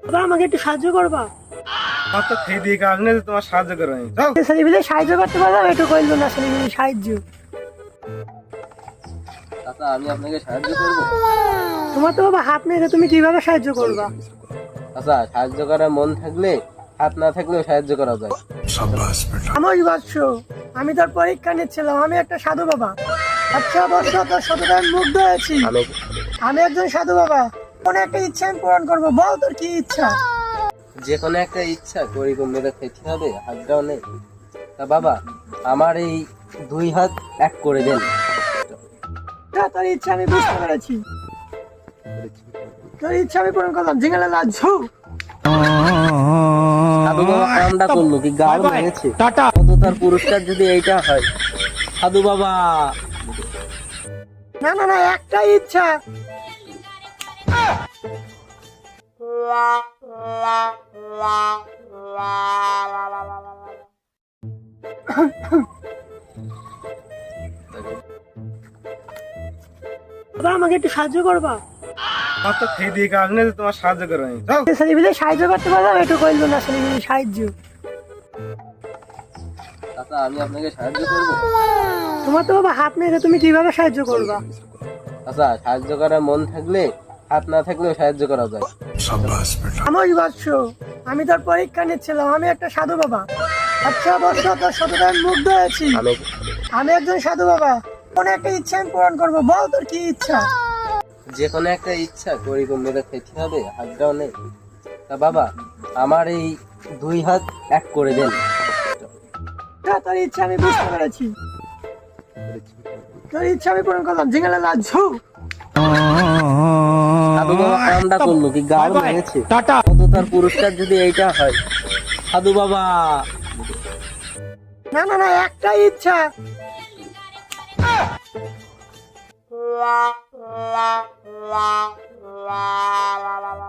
বাবা আমাকে একটু সাহায্য করবা? আমার তো খেয়ে দিয়ে কাজ নেই, তোমার সাহায্য করো আমি। যাও। ছেলেপিলে সাহায্য করতে পারলাম, একটু কইল না ছেলেপিলে সাহায্য। চাচা আমি আপনাকে সাহায্য করবো? তোমার তো বাবা হাত নেই, তুমি কিভাবে সাহায্য করবা? আচ্ছা, সাহায্য করার মন থাকলে হাত না থাকলেও সাহায্য করা যায়। আমার বাচ্চ, আমি তোর পরীক্ষা নিচ্ছিলাম, আমি একটা সাধু বাবা। আচ্ছা বর্ষ তোর সাথে আমি মুগ্ধ হয়েছি। আমি একজন সাধু বাবা, কোন একটা ইচ্ছা আমি পূরণ করবো, বল তোর কি ইচ্ছা? যে কোনো একটা ইচ্ছা করি মেরে খেতে হবে, হাতটাও নেই। তা বাবা আমার এই 2 হাত এক করে দেন। তোর ইচ্ছা আমি বুঝতে পেরেছি, তোর ইচ্ছা আমি পূরণ করলাম। ঝিঙালে না ঝু সাধু বাবা কামটা করলো কি, গাল ভেঙেছে। কত তার পুরস্কার যদি এইটা হয়। সাধু বাবা না না না, একটা ইচ্ছা। বাবা আমাকে একটু সাহায্য করবা? আমার তো খেয়ে দিয়ে কাজ নেই, তোমার সাহায্য করো আমি। যাও। ছেলেপিলে সাহায্য করতে পারলাম, একটু কইল না ছেলেপিলে সাহায্য। চাচা আমি আপনাকে সাহায্য করবো? তোমার তো বাবা হাত নেই, তুমি কিভাবে সাহায্য করবা? আচ্ছা, সাহায্য করার মন থাকলে হাত না থাকলেও সাহায্য করা যায়। আমার বাচ্চ, আমি তোর পরীক্ষা নিচ্ছিলাম, আমি একটা সাধু বাবা। আচ্ছা বর্ষ তোর সাথে আমি মুগ্ধ হয়েছি। আমি একজন সাধু বাবা, কোন একটা ইচ্ছা আমি পূরণ করবো, বল তোর কি ইচ্ছা? যে কোনো একটা ইচ্ছা করি মেরে খেতে হবে, হাতটাও নেই। তা বাবা আমার এই 2 হাত এক করে দেন। তোর ইচ্ছা আমি বুঝতে পেরেছি, তোর ইচ্ছা আমি পূরণ করলাম। ঝিঙালে না ঝু সাধু বাবা কামটা করলো কি, গাল ভেঙেছে। কত তার পুরস্কার যদি এইটা হয়। সাধু বাবা না না না, একটা ইচ্ছা। La la la la la la